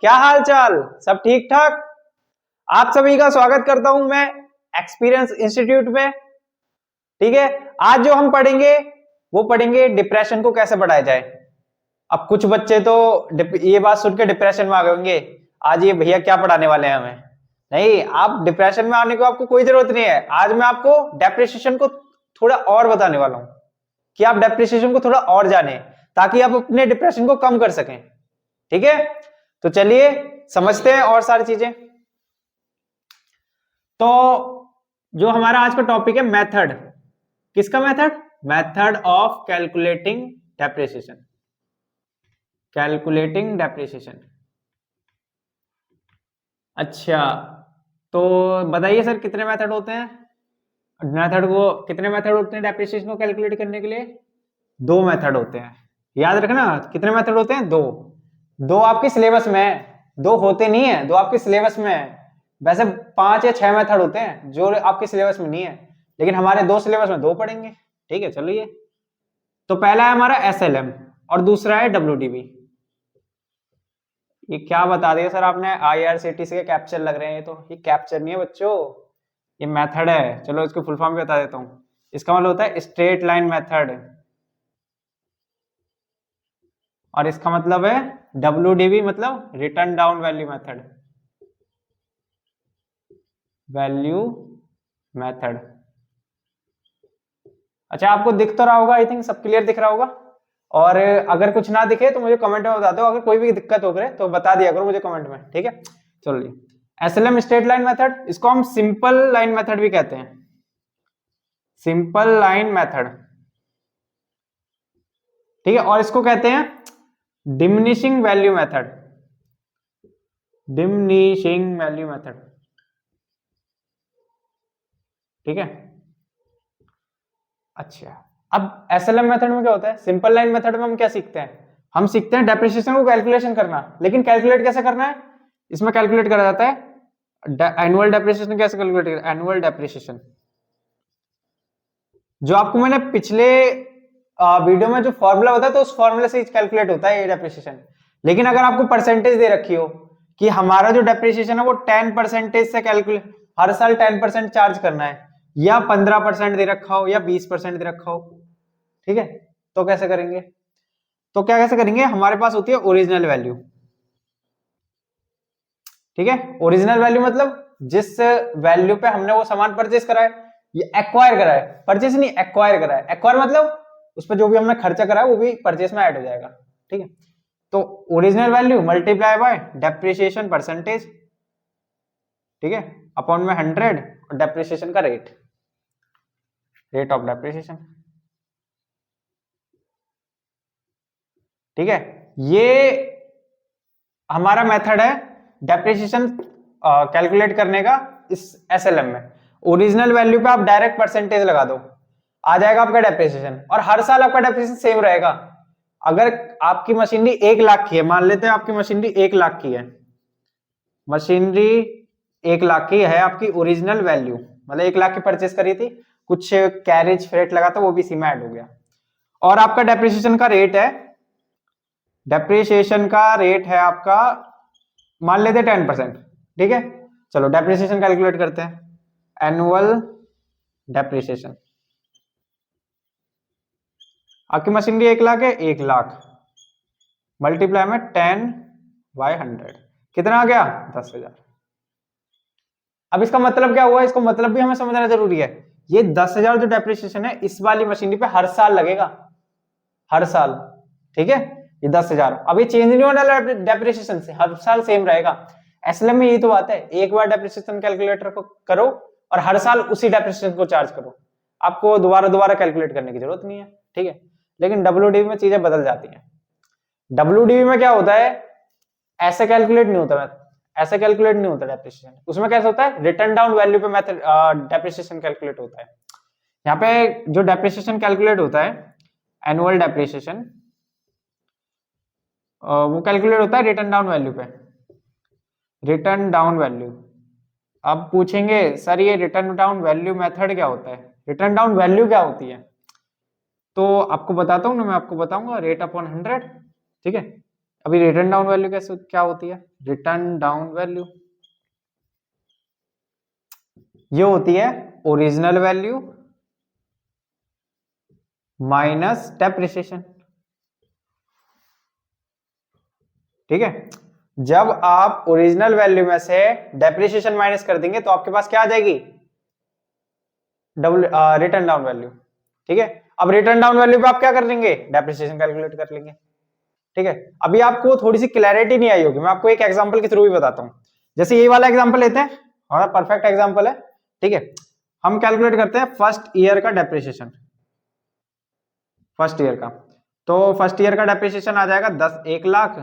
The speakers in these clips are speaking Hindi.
क्या हाल चाल, सब ठीक ठाक। आप सभी का स्वागत करता हूं मैं एक्सपीरियंस इंस्टीट्यूट में। ठीक है, आज जो हम पढ़ेंगे वो पढ़ेंगे डिप्रेशन को कैसे बढ़ाया जाए। अब कुछ बच्चे तो ये बात सुन के डिप्रेशन में आ गए होंगे, आज ये भैया क्या पढ़ाने वाले हैं हमें। नहीं, आप डिप्रेशन में आने को आपको कोई जरूरत नहीं है। आज मैं आपको डेप्रेशन को थोड़ा और बताने वाला हूं कि आप डेप्रेशन को थोड़ा और जाने, ताकि आप अपने डिप्रेशन को कम कर सकें। ठीक है, तो चलिए समझते हैं और सारी चीजें। तो जो हमारा आज का टॉपिक है मेथड, किसका method? Method of calculating depreciation. Calculating depreciation. अच्छा, तो बताइए सर कितने मेथड होते हैं? कितने मेथड होते हैं डेप्रिसिएशन को कैलकुलेट करने के लिए? दो मेथड होते हैं, याद रखना। कितने मेथड होते हैं? दो। दो आपके सिलेबस में है, दो होते नहीं है, दो आपके सिलेबस में है। वैसे 5 या 6 मेथड होते हैं जो आपके सिलेबस में नहीं है, लेकिन हमारे दो सिलेबस में दो पढ़ेंगे। ठीक है, चलिए। तो पहला है हमारा एसएलएम और दूसरा है डब्ल्यूडीबी। ये क्या बता दिया सर आपने, आईआरसीटीसी के कैप्चर लग रहे हैं। ये कैप्चर नहीं है बच्चों, ये मेथड है। चलो इसको फुल फॉर्म भी बता देता हूँ। इसका मतलब होता है स्ट्रेट लाइन मेथड, और इसका मतलब है डब्ल्यूडीबी मतलब return down value method. Value method. अच्छा, आपको दिख तो रहा होगा, आई थिंक सब क्लियर दिख रहा होगा। और अगर कुछ ना दिखे तो मुझे कमेंट में बता दो, अगर कोई भी दिक्कत हो गए तो बता दिया करो मुझे कमेंट में। ठीक है, चलिए। एसएलएम स्ट्रेट लाइन मेथड, इसको हम सिंपल लाइन मेथड भी कहते हैं। सिंपल लाइन मेथड, ठीक है। और इसको कहते हैं diminishing value method. Diminishing value method, ठीक है। अच्छा, अब एसएलएम मेथड में क्या होता है? सिंपल लाइन मेथड में हम क्या सीखते हैं? हम सीखते हैं डेप्रिसिएशन को कैलकुलेशन करना। लेकिन कैलकुलेट कैसे करना है? इसमें कैलकुलेट करा जाता है एनुअल डेप्रिसिएशन। कैसे कैलकुलेट करें एनुअल डेप्रिसिएशन? जो आपको मैंने पिछले वीडियो में जो फॉर्मूला बताया, तो उस फॉर्मूले से कैलकुलेट होता है ये डेप्रिसिएशन। लेकिन अगर आपको परसेंटेज दे रखी हो कि हमारा जो डेप्रिसिएशन है वो 10% से कैलकुलेट, हर साल 10% चार्ज करना है, या 15% दे रखा हो, या 20% दे रखा हो, ठीक है, तो कैसे करेंगे? तो क्या कैसे करेंगे? हमारे पास होती है ओरिजिनल वैल्यू। ठीक है, ओरिजिनल वैल्यू मतलब जिस वैल्यू पे हमने वो सामान परचेस करा है, ये एक्वायर करा है, परचेस नहीं एक्वायर करा है। एक्वायर मतलब उस पर जो भी हमने खर्चा करा है वो भी परचेस में ऐड हो जाएगा। ठीक है, तो original value multiply by depreciation percentage, ठीक है, अपॉन में 100 और डेप्रिसिएशन का रेट, रेट ऑफ डेप्रिसिएशन। ठीक है, ये हमारा मेथड है डेप्रिसिएशन कैलकुलेट करने का इस एसएलएम में। ओरिजिनल वैल्यू पे आप डायरेक्ट परसेंटेज लगा दो, आ जाएगा आपका डेप्रिसिएशन, और हर साल आपका डेप्रिसिएशन सेम रहेगा। अगर आपकी मशीनरी 1 लाख की है, मान लेते हैं आपकी मशीनरी 1 लाख की है, मशीनरी 1 लाख की है, आपकी ओरिजिनल वैल्यू मतलब 1 लाख की परचेस करी थी, कुछ कैरेज फ्रेट लगा था वो भी इसी में ऐड हो गया, और आपका डेप्रिसिएशन का रेट है, डेप्रिसिएशन का रेट है आपका मान लेते हैं 10%। ठीक है, चलो डेप्रिसिएशन कैलकुलेट करते हैं। एनुअल डेप्रिसिएशन, आपकी मशीनरी 1 लाख है, 1 लाख मल्टीप्लाई में 10/100, कितना आ गया? 10,000। अब इसका मतलब क्या हुआ? इसको मतलब भी हमें समझना जरूरी है। ये 10,000 जो डेप्रिसिएशन है इस वाली मशीनरी पे हर साल लगेगा, हर साल। ठीक है, ये 10,000 अब ये चेंज नहीं होने वाला डेप्रिसिएशन से, हर साल सेम रहेगा। एसएलएम में यही तो बात है, एक बार डेप्रिसिएशन कैलकुलेटर को करो और हर साल उसी डेप्रिसिएशन को चार्ज करो, आपको दोबारा दोबारा कैलकुलेट करने की जरूरत नहीं है। ठीक है, लेकिन डब्ल्यूडीबी में चीजें बदल जाती हैं। डब्ल्यूडीबी में क्या होता है, ऐसे कैलकुलेट नहीं होता, ऐसे कैलकुलेट नहीं होता डेप्रिसिएशन। उसमें कैसे होता है? रिटर्न डाउन वैल्यू पे मेथड डेप्रिसिएशन कैलकुलेट होता है। यहाँ पे जो डेप्रिसिएशन कैलकुलेट होता है एनुअल डेप्रिसिएशन, वो कैलकुलेट होता है रिटर्न डाउन वैल्यू पे, रिटर्न डाउन वैल्यू। अब पूछेंगे सर ये रिटर्न डाउन वैल्यू मेथड क्या होता है, रिटर्न डाउन वैल्यू क्या होती है? तो आपको बताता हूँ ना, मैं आपको बताऊंगा रेट अपॉन 100। ठीक है, अभी रिटर्न डाउन वैल्यू कैसे क्या होती है? रिटर्न डाउन वैल्यू ये होती है ओरिजिनल वैल्यू माइनस डेप्रिसिएशन। ठीक है, जब आप ओरिजिनल वैल्यू में से डेप्रिसिएशन माइनस कर देंगे तो आपके पास क्या आ जाएगी? Double return down value. ठीक है, अब रिटर्न डाउन वैल्यू पे आप क्या कर लेंगे? डेप्रिसिएशन कैलकुलेट कर लेंगे। ठीक है, अभी आपको थोड़ी सी क्लैरिटी नहीं आई होगी, मैं आपको एक एग्जांपल के थ्रू भी बताता हूं। जैसे ये वाला एग्जांपल लेते हैं, हमारा परफेक्ट एग्जांपल है। ठीक है, हम कैलकुलेट करते हैं फर्स्ट ईयर का डेप्रिसिएशन। फर्स्ट ईयर का, तो फर्स्ट ईयर का डेप्रिसिएशन आ जाएगा 1 लाख,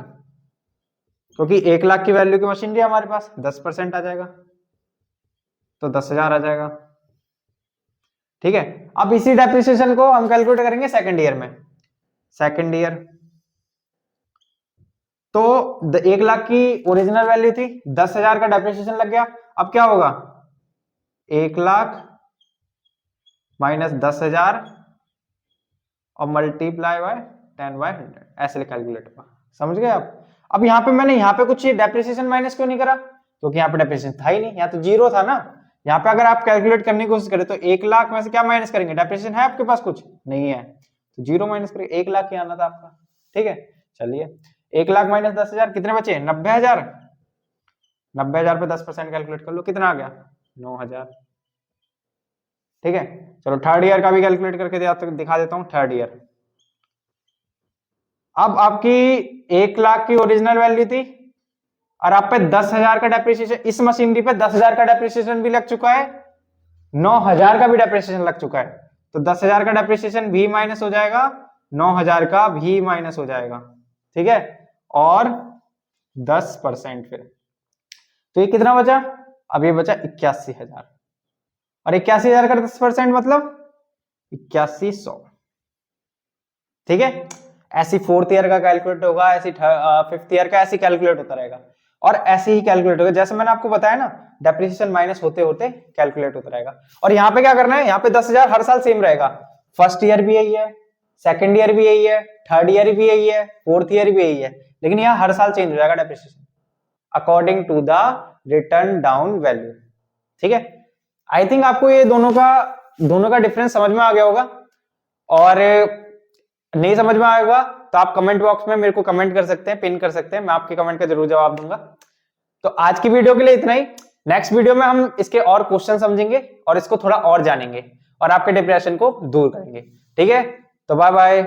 क्योंकि 1 लाख की वैल्यू की मशीनरी है हमारे पास, 10% आ जाएगा तो 10,000 आ जाएगा। ठीक है, अब इसी डेप्रिसिएशन को हम कैलकुलेट करेंगे सेकंड ईयर में। सेकंड ईयर तो 1 लाख की ओरिजिनल वैल्यू थी, 10,000 का डेप्रिसिएशन लग गया। अब क्या होगा? 1 लाख माइनस 10,000 और मल्टीप्लाई बाय 10/100, ऐसे कैलकुलेट होगा। समझ गए आप? अब यहाँ पे मैंने यहाँ पे कुछ डेप्रिसिएशन माइनस क्यों नहीं करा? क्योंकि यहाँ पे डेप्रिसिएशन था ही नहीं, यहाँ तो जीरो था ना। यहाँ पे अगर आप कैलकुलेट करने की कोशिश करें तो 1 लाख में से क्या माइनस करेंगे? डेप्रिसिएशन है आपके पास? कुछ नहीं है, तो जीरो माइनस करेंगे। 1 लाख ही आना था आपका। ठीक है, चलिए 1 लाख माइनस 10,000 कितने बचे? 90,000। 90,000 पे 10% कैलकुलेट कर लो, कितना आ गया? 9,000। ठीक है, चलो थर्ड ईयर का भी कैलकुलेट करके दिखा देता हूँ। थर्ड ईयर, अब आपकी 1 लाख की ओरिजिनल वैल्यू थी और आप पे 10,000 का डेप्रिसिएशन, इस मशीनरी पे 10,000 का डेप्रिसिएशन भी लग चुका है, 9,000 का भी डेप्रिसिएशन लग चुका है। तो 10,000 का डेप्रिसिएशन भी माइनस हो जाएगा, 9,000 का भी माइनस हो जाएगा। ठीक है, और 10% फिर, तो ये कितना बचा? अब ये बचा 81,000, और 81,000 का 10% मतलब 8100। ठीक है, ऐसी फोर्थ ईयर का कैलकुलेट होगा, ऐसी फिफ्थ ईयर का ऐसे कैलकुलेट होता रहेगा, और ऐसे ही कैलकुलेट होगा जैसे मैंने आपको बताया ना, डेप्रिसिएशन माइनस होते होते कैलकुलेट होता रहेगा। और यहाँ पे क्या करना है? यहाँ पे 10,000 हर साल सेम रहेगा। फर्स्ट ईयर भी यही है, सेकेंड ईयर भी यही है, थर्ड ईयर भी यही है, फोर्थ ईयर भी यही है, लेकिन यहाँ हर साल चेंज हो जाएगा depreciation according to the return down value. ठीक है, आई थिंक आपको ये दोनों का डिफरेंस समझ में आ गया होगा, और नहीं समझ में आएगा तो आप कमेंट बॉक्स में मेरे को कमेंट कर सकते हैं, पिन कर सकते हैं, मैं आपके कमेंट का जरूर जवाब दूंगा। तो आज की वीडियो के लिए इतना ही। नेक्स्ट वीडियो में हम इसके और क्वेश्चन समझेंगे और इसको थोड़ा और जानेंगे और आपके डिप्रेशन को दूर करेंगे। ठीक है, तो बाय बाय।